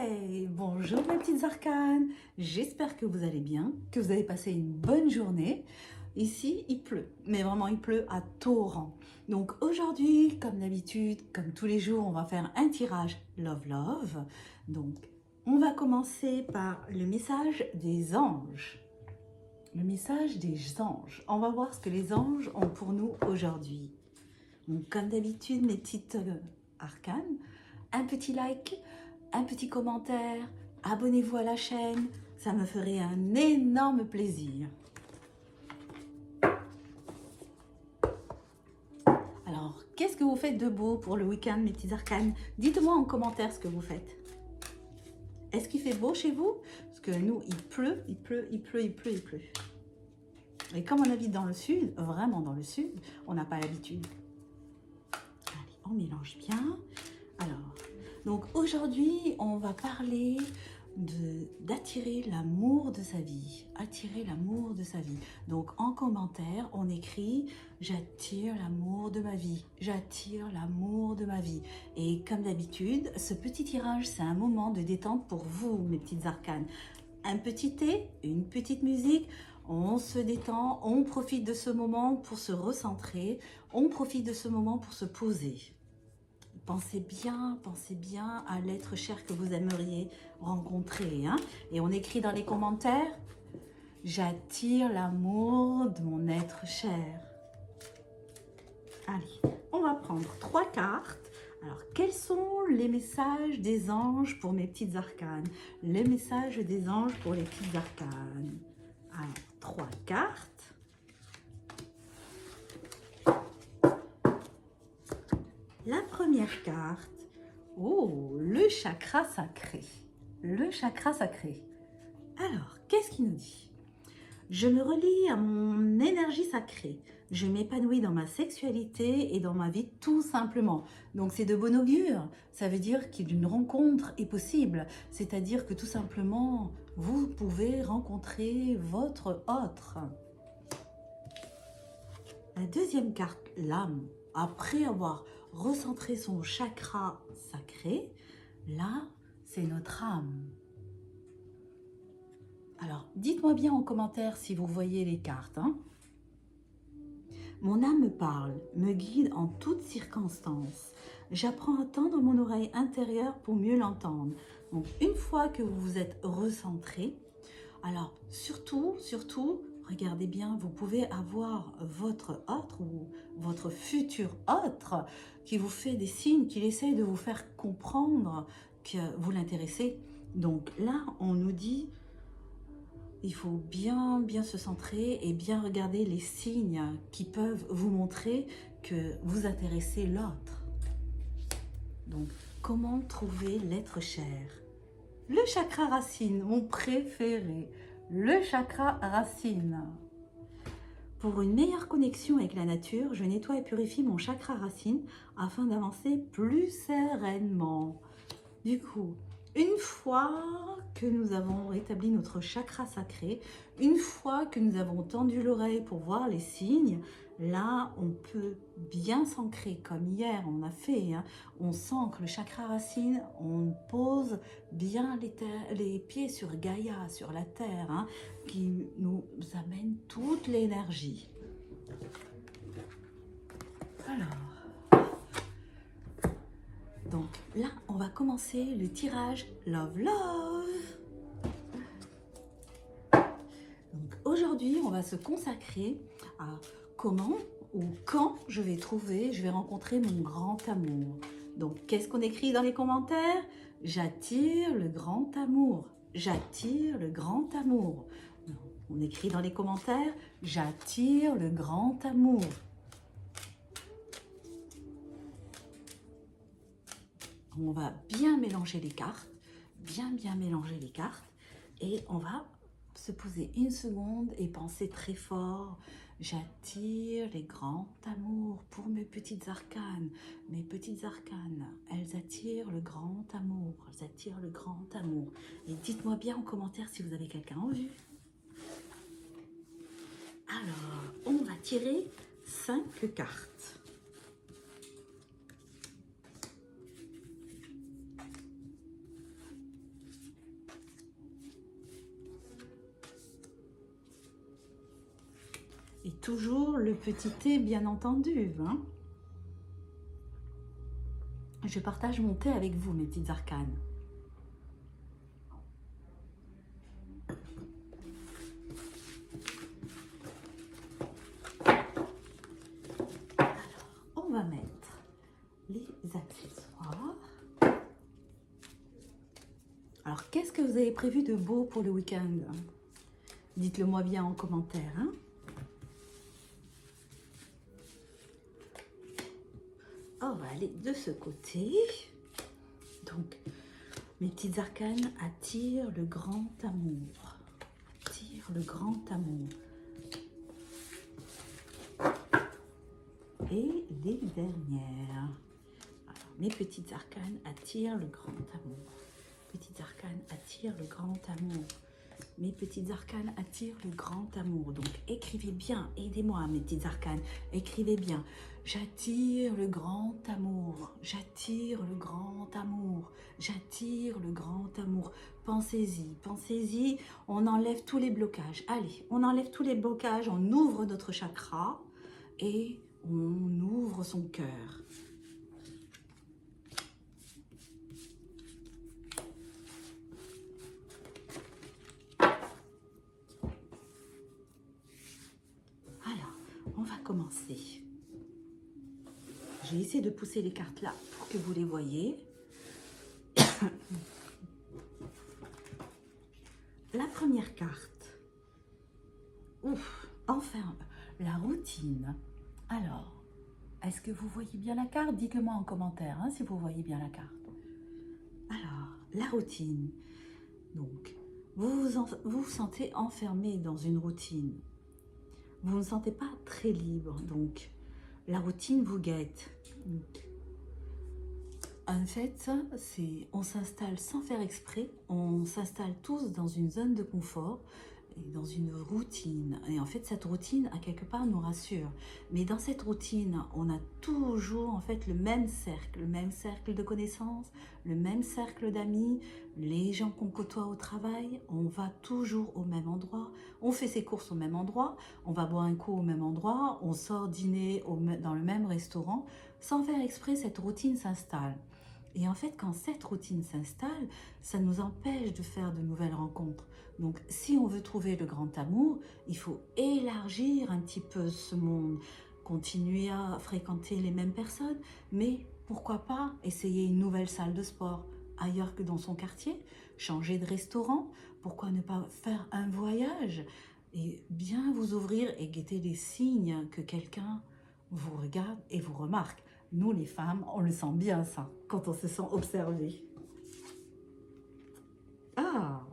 Hey, bonjour mes petites arcanes, j'espère que vous allez bien, que vous avez passé une bonne journée. Ici, il pleut, mais vraiment il pleut à torrent. Donc aujourd'hui, comme d'habitude, comme tous les jours, on va faire un tirage Love Love. Donc, on va commencer par le message des anges. Le message des anges. On va voir ce que les anges ont pour nous aujourd'hui. Donc, comme d'habitude, mes petites arcanes, un petit like, un petit commentaire, abonnez-vous à la chaîne, ça me ferait un énorme plaisir. Alors, qu'est-ce que vous faites de beau pour le week-end, mes petits arcanes? Dites-moi en commentaire ce que vous faites. Est-ce qu'il fait beau chez vous? Parce que nous, il pleut. Et comme on habite dans le sud, vraiment dans le sud, on n'a pas l'habitude. Allez, on mélange bien. Alors, donc aujourd'hui, on va parler d'attirer l'amour de sa vie. Attirer l'amour de sa vie. Donc en commentaire, on écrit « J'attire l'amour de ma vie. J'attire l'amour de ma vie. » Et comme d'habitude, ce petit tirage, c'est un moment de détente pour vous, mes petites arcanes. Un petit thé, une petite musique, on se détend, on profite de ce moment pour se recentrer, on profite de ce moment pour se poser. Pensez bien à l'être cher que vous aimeriez rencontrer. Hein? Et on écrit dans les commentaires, j'attire l'amour de mon être cher. Allez, on va prendre 3 cartes. Alors, quels sont les messages des anges pour mes petites arcanes? Les messages des anges pour les petites arcanes. Alors, 3 cartes. La première carte, oh, le chakra sacré. Le chakra sacré. Alors, qu'est-ce qu'il nous dit? Je me relie à mon énergie sacrée. Je m'épanouis dans ma sexualité et dans ma vie tout simplement. Donc c'est de bon augure. Ça veut dire qu'une rencontre est possible. C'est-à-dire que tout simplement, vous pouvez rencontrer votre autre. La deuxième carte, l'âme. Après avoir recentré son chakra sacré, là, c'est notre âme. Alors, dites-moi bien en commentaire si vous voyez les cartes. Hein. Mon âme me parle, me guide en toutes circonstances. J'apprends à tendre mon oreille intérieure pour mieux l'entendre. Donc, une fois que vous vous êtes recentré, alors surtout, regardez bien, vous pouvez avoir votre autre ou votre futur autre qui vous fait des signes, qui essaye de vous faire comprendre que vous l'intéressez. Donc là, on nous dit, il faut bien se centrer et bien regarder les signes qui peuvent vous montrer que vous intéressez l'autre. Donc, comment trouver l'être cher? Le chakra racine, mon préféré. Le chakra racine. Pour une meilleure connexion avec la nature, je nettoie et purifie mon chakra racine afin d'avancer plus sereinement. Du coup, une fois que nous avons rétabli notre chakra sacré, une fois que nous avons tendu l'oreille pour voir les signes, là, on peut bien s'ancrer comme hier on a fait. Hein. On s'ancre le chakra racine, on pose bien les pieds sur Gaïa, sur la terre, hein, qui nous amène toute l'énergie. Alors, donc là, on va commencer le tirage Love Love. Donc aujourd'hui, on va se consacrer à comment ou quand je vais rencontrer mon grand amour. Donc, qu'est-ce qu'on écrit dans les commentaires? J'attire le grand amour. J'attire le grand amour. On écrit dans les commentaires, j'attire le grand amour. On va bien mélanger les cartes, bien mélanger les cartes, et on va se poser une seconde et penser très fort. J'attire les grands amours pour mes petites arcanes. Mes petites arcanes, elles attirent le grand amour. Elles attirent le grand amour. Et dites-moi bien en commentaire si vous avez quelqu'un en vue. Alors, on va tirer 5 cartes. Et toujours le petit thé, bien entendu. Hein. Je partage mon thé avec vous, mes petites arcanes. Alors, on va mettre les accessoires. Alors, qu'est-ce que vous avez prévu de beau pour le week-end? Dites-le moi bien en commentaire. Hein. On va aller de ce côté. Donc, mes petites arcanes attirent le grand amour. Attirent le grand amour. Et les dernières. Alors, mes petites arcanes attirent le grand amour. Petites arcanes attirent le grand amour. Mes petites arcanes attirent le grand amour. Donc, écrivez bien. Aidez-moi, mes petites arcanes. Écrivez bien. J'attire le grand amour. J'attire le grand amour. J'attire le grand amour. Pensez-y, pensez-y. On enlève tous les blocages. Allez, on enlève tous les blocages. On ouvre notre chakra et on ouvre son cœur. On va commencer. J'ai essayé de pousser les cartes là pour que vous les voyez. La première carte. Ouf, enfin, la routine. Alors, est-ce que vous voyez bien la carte? Dites-le moi en commentaire hein, si vous voyez bien la carte. Alors, la routine. Donc, vous vous sentez enfermé dans une routine. Vous ne vous sentez pas très libre, donc la routine vous guette. En fait, on s'installe sans faire exprès, on s'installe tous dans une zone de confort, et dans une routine. Et en fait, cette routine, à quelque part, nous rassure. Mais dans cette routine, on a toujours en fait le même cercle de connaissances, le même cercle d'amis, les gens qu'on côtoie au travail, on va toujours au même endroit, on fait ses courses au même endroit, on va boire un coup au même endroit, on sort dîner dans le même restaurant. Sans faire exprès, cette routine s'installe. Et en fait, quand cette routine s'installe, ça nous empêche de faire de nouvelles rencontres. Donc, si on veut trouver le grand amour, il faut élargir un petit peu ce monde, continuer à fréquenter les mêmes personnes, mais pourquoi pas essayer une nouvelle salle de sport ailleurs que dans son quartier, changer de restaurant, pourquoi ne pas faire un voyage et bien vous ouvrir et guetter les signes que quelqu'un vous regarde et vous remarque. Nous, les femmes, on le sent bien, ça, quand on se sent observé. Ah,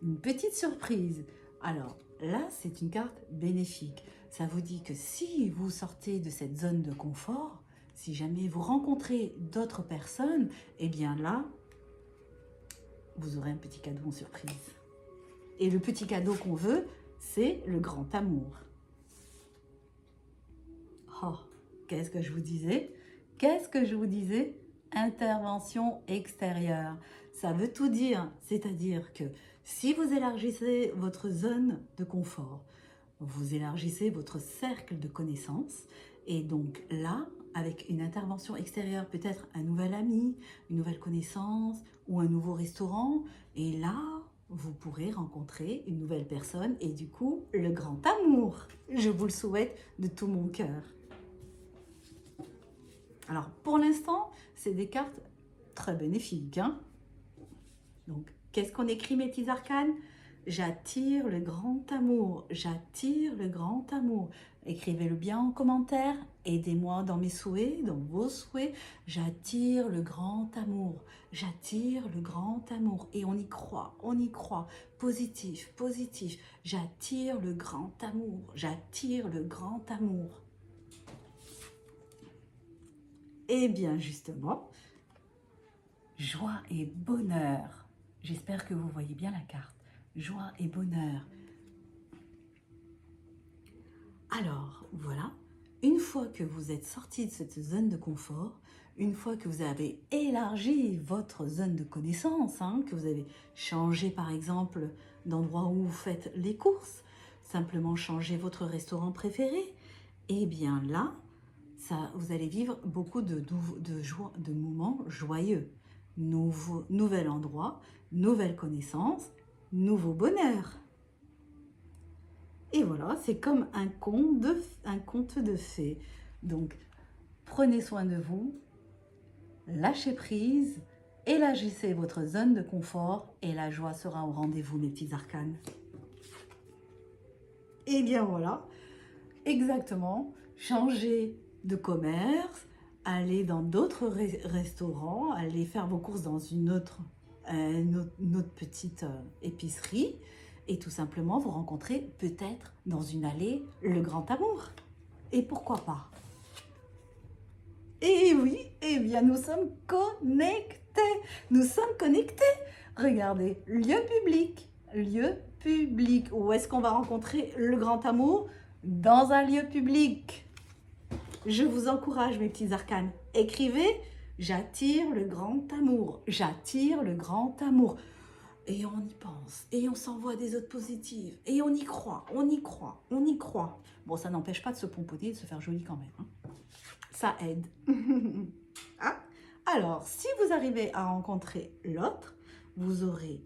une petite surprise. Alors, là, c'est une carte bénéfique. Ça vous dit que si vous sortez de cette zone de confort, si jamais vous rencontrez d'autres personnes, eh bien là, vous aurez un petit cadeau en surprise. Et le petit cadeau qu'on veut, c'est le grand amour. Oh, qu'est-ce que je vous disais? Qu'est-ce que je vous disais? Intervention extérieure. Ça veut tout dire. C'est-à-dire que si vous élargissez votre zone de confort, vous élargissez votre cercle de connaissances. Et donc là, avec une intervention extérieure, peut-être un nouvel ami, une nouvelle connaissance ou un nouveau restaurant. Et là, vous pourrez rencontrer une nouvelle personne et du coup, le grand amour. Je vous le souhaite de tout mon cœur. Alors, pour l'instant, c'est des cartes très bénéfiques. Hein. Donc, qu'est-ce qu'on écrit, mes petits arcanes? J'attire le grand amour. J'attire le grand amour. Écrivez-le bien en commentaire. Aidez-moi dans mes souhaits, dans vos souhaits. J'attire le grand amour. J'attire le grand amour. Et on y croit, on y croit. Positif, positif. J'attire le grand amour. J'attire le grand amour. Et bien justement, joie et bonheur. J'espère que vous voyez bien la carte. Joie et bonheur. Alors, voilà. Une fois que vous êtes sorti de cette zone de confort, une fois que vous avez élargi votre zone de connaissance, hein, que vous avez changé par exemple d'endroit où vous faites les courses, simplement changer votre restaurant préféré, eh bien là, ça, vous allez vivre beaucoup de moments joyeux. Nouvel endroit, nouvelle connaissance, nouveau bonheur. Et voilà, c'est comme un conte de fées. Donc, prenez soin de vous, lâchez prise, élargissez votre zone de confort et la joie sera au rendez-vous, mes petits arcanes. Et bien voilà, exactement, changez de commerce, allez dans d'autres restaurants, allez faire vos courses dans une autre petite épicerie et tout simplement vous rencontrez peut-être dans une allée le grand amour. Et pourquoi pas? Et oui, eh bien nous sommes connectés. Nous sommes connectés. Regardez, lieu public. Où est-ce qu'on va rencontrer le grand amour? Dans un lieu public. Je vous encourage, mes petits arcanes. Écrivez, j'attire le grand amour. J'attire le grand amour. Et on y pense, et on s'envoie des autres positives, et on y croit, on y croit, on y croit. Bon, ça n'empêche pas de se pomponner, de se faire joli quand même. Hein. Ça aide. Hein? Alors, si vous arrivez à rencontrer l'autre, vous aurez,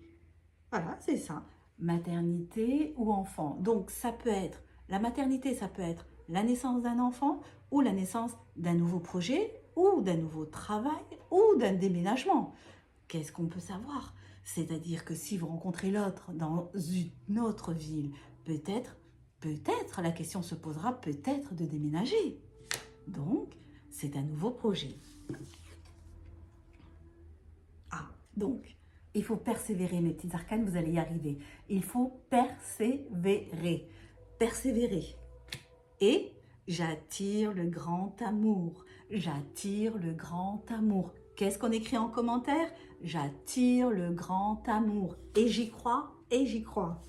voilà, c'est ça, maternité ou enfant. Donc, ça peut être, la maternité, ça peut être la naissance d'un enfant, ou la naissance d'un nouveau projet, ou d'un nouveau travail, ou d'un déménagement. Qu'est-ce qu'on peut savoir? C'est-à-dire que si vous rencontrez l'autre dans une autre ville, peut-être, la question se posera peut-être de déménager. Donc, c'est un nouveau projet. Ah, donc, il faut persévérer, mes petits arcanes, vous allez y arriver. Il faut persévérer. Persévérer. Et j'attire le grand amour. J'attire le grand amour. Qu'est-ce qu'on écrit en commentaire? J'attire le grand amour. Et j'y crois, et j'y crois.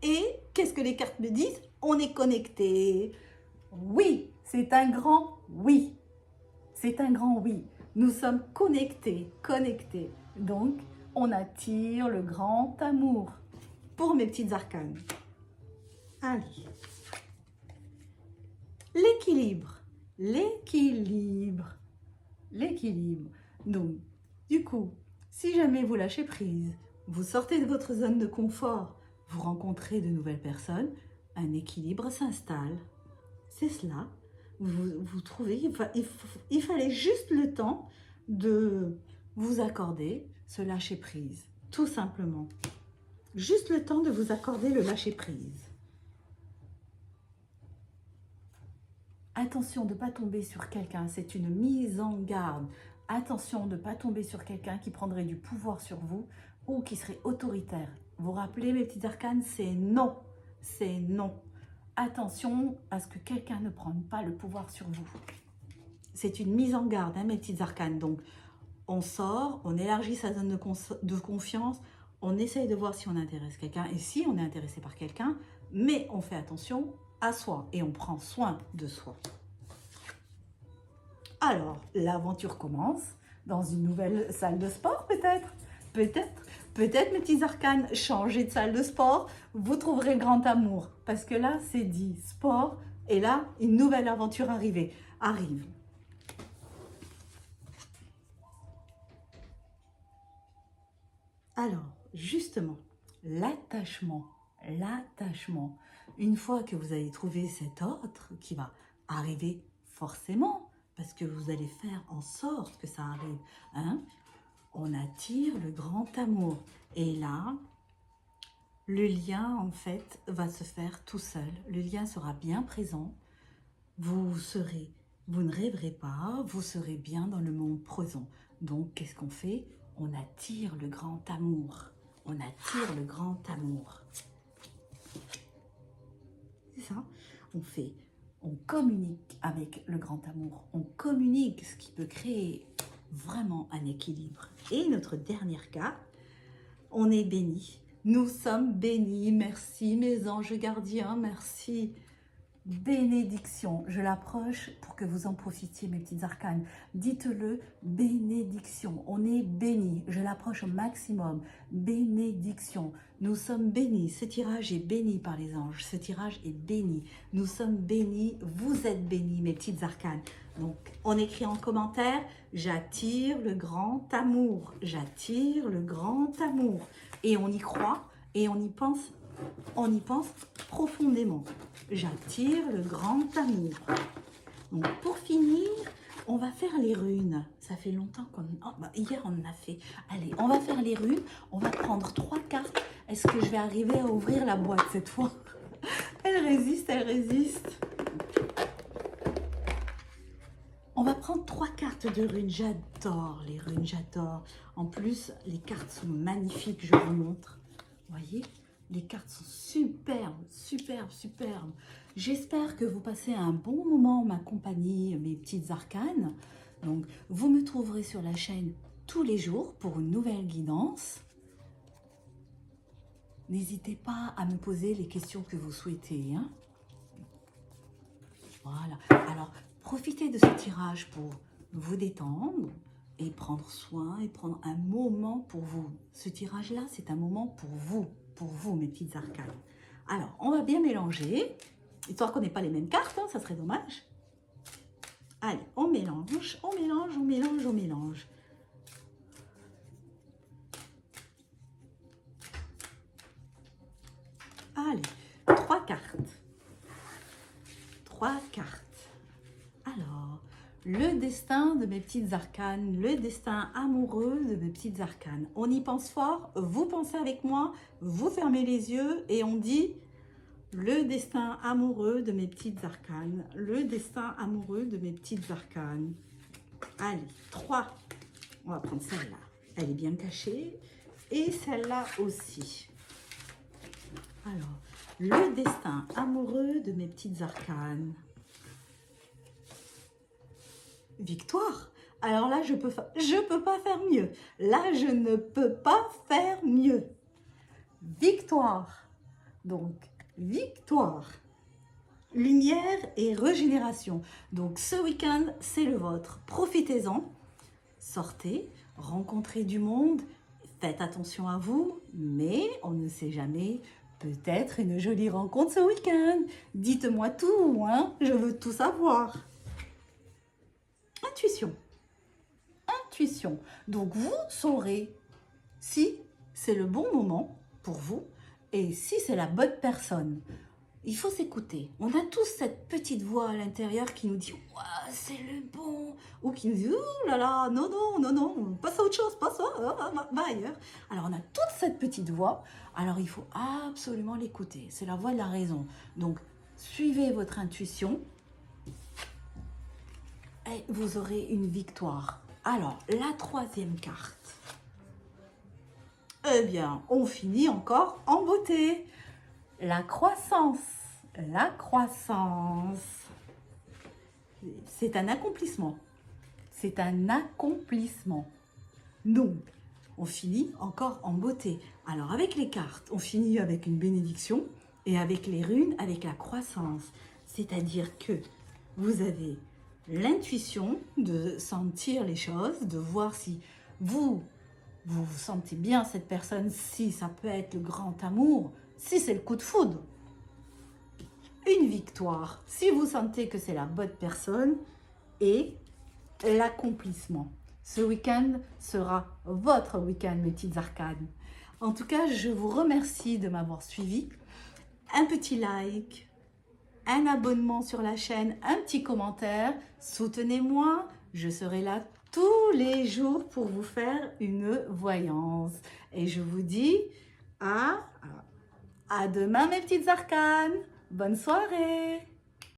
Et qu'est-ce que les cartes me disent? On est connecté. Oui, c'est un grand oui. C'est un grand oui. Nous sommes connectés, connectés. Donc, on attire le grand amour. Pour mes petites arcanes. Allez. L'équilibre. L'équilibre. L'équilibre. Donc, du coup, si jamais vous lâchez prise, vous sortez de votre zone de confort, vous rencontrez de nouvelles personnes, un équilibre s'installe. C'est cela. Vous trouvez, il fallait juste le temps de vous accorder ce lâcher prise. Tout simplement. Juste le temps de vous accorder le lâcher prise. Attention de ne pas tomber sur quelqu'un, c'est une mise en garde. Attention de ne pas tomber sur quelqu'un qui prendrait du pouvoir sur vous ou qui serait autoritaire. Vous rappelez, mes petits arcanes, c'est non. C'est non. Attention à ce que quelqu'un ne prenne pas le pouvoir sur vous. C'est une mise en garde, hein, mes petites arcanes. Donc, on sort, on élargit sa zone de confiance, on essaye de voir si on intéresse quelqu'un et si on est intéressé par quelqu'un, mais on fait attention à soi et on prend soin de soi. Alors, l'aventure commence dans une nouvelle salle de sport peut-être. Peut-être mes petits arcanes, changez de salle de sport, vous trouverez le grand amour. Parce que là, c'est dit sport et là, une nouvelle aventure arrive. Alors, justement, l'attachement. Une fois que vous avez trouvé cet autre qui va arriver forcément, parce que vous allez faire en sorte que ça arrive, hein, on attire le grand amour. Et là, le lien, en fait, va se faire tout seul. Le lien sera bien présent. Vous ne rêverez pas, vous serez bien dans le monde présent. Donc, qu'est-ce qu'on fait? On attire le grand amour. On attire le grand amour. C'est ça. On communique avec le grand amour. On communique, ce qui peut créer vraiment un équilibre. Et notre dernière carte, on est béni. Nous sommes bénis. Merci mes anges gardiens, merci. bénédiction. Je l'approche pour que vous en profitiez, mes petites arcanes. Dites-le, bénédiction. On est béni. Je l'approche au maximum. Bénédiction. Nous sommes bénis. Ce tirage est béni par les anges. Ce tirage est béni. Nous sommes bénis. Vous êtes bénis, mes petites arcanes. Donc, on écrit en commentaire, j'attire le grand amour. J'attire le grand amour. Et on y croit et on y pense profondément. J'attire le grand amour. Donc, pour finir, on va faire les runes. Ça fait longtemps qu'on... hier, on en a fait. Allez, on va faire les runes. On va prendre 3 cartes. Est-ce que je vais arriver à ouvrir la boîte cette fois? Elle résiste, elle résiste. On va prendre 3 cartes de runes. J'adore les runes, j'adore. En plus, les cartes sont magnifiques, je vous montre. Vous voyez? Les cartes sont superbes, superbes, superbes. J'espère que vous passez un bon moment en ma compagnie, mes petites arcanes. Donc, vous me trouverez sur la chaîne tous les jours pour une nouvelle guidance. N'hésitez pas à me poser les questions que vous souhaitez. Hein? Voilà. Alors, profitez de ce tirage pour vous détendre et prendre soin et prendre un moment pour vous. Ce tirage-là, c'est un moment pour vous, mes petites arcanes. Alors, on va bien mélanger, histoire qu'on n'ait pas les mêmes cartes, hein, ça serait dommage. Allez, on mélange, on mélange, on mélange, on mélange. Allez, 3 cartes. 3 cartes. Alors, le destin de mes petites arcanes, le destin amoureux de mes petites arcanes. On y pense fort, vous pensez avec moi, vous fermez les yeux et on dit le destin amoureux de mes petites arcanes, le destin amoureux de mes petites arcanes. Allez, 3. On va prendre celle-là, elle est bien cachée et celle-là aussi. Alors, le destin amoureux de mes petites arcanes. Victoire. Alors là, je peux pas faire mieux. Là, je ne peux pas faire mieux. Victoire. Donc, victoire. Lumière et régénération. Donc, ce week-end, c'est le vôtre. Profitez-en. Sortez, rencontrez du monde. Faites attention à vous, mais on ne sait jamais. Peut-être une jolie rencontre ce week-end. Dites-moi tout, hein. Je veux tout savoir. Intuition. Intuition. Donc, vous saurez si c'est le bon moment pour vous et si c'est la bonne personne. Il faut s'écouter. On a tous cette petite voix à l'intérieur qui nous dit « Ouah, c'est le bon » ou qui nous dit « Ouh là là, non, non, non, non, passe à autre chose, passe va ailleurs ». Alors, on a toute cette petite voix. Alors, il faut absolument l'écouter. C'est la voix de la raison. Donc, suivez votre intuition et vous aurez une victoire. Alors, la 3e carte. Eh bien, on finit encore en beauté. La croissance. La croissance. C'est un accomplissement. C'est un accomplissement. Donc, on finit encore en beauté. Alors, avec les cartes, on finit avec une bénédiction et avec les runes, avec la croissance. C'est-à-dire que vous avez l'intuition de sentir les choses, de voir si vous sentez bien cette personne, si ça peut être le grand amour, si c'est le coup de foudre. Une victoire, si vous sentez que c'est la bonne personne, et l'accomplissement. Ce week-end sera votre week-end, mes petites arcanes. En tout cas, je vous remercie de m'avoir suivi. Un petit like, un abonnement sur la chaîne, un petit commentaire. Soutenez-moi, je serai là tous les jours pour vous faire une voyance. Et je vous dis à demain, mes petites arcanes. Bonne soirée.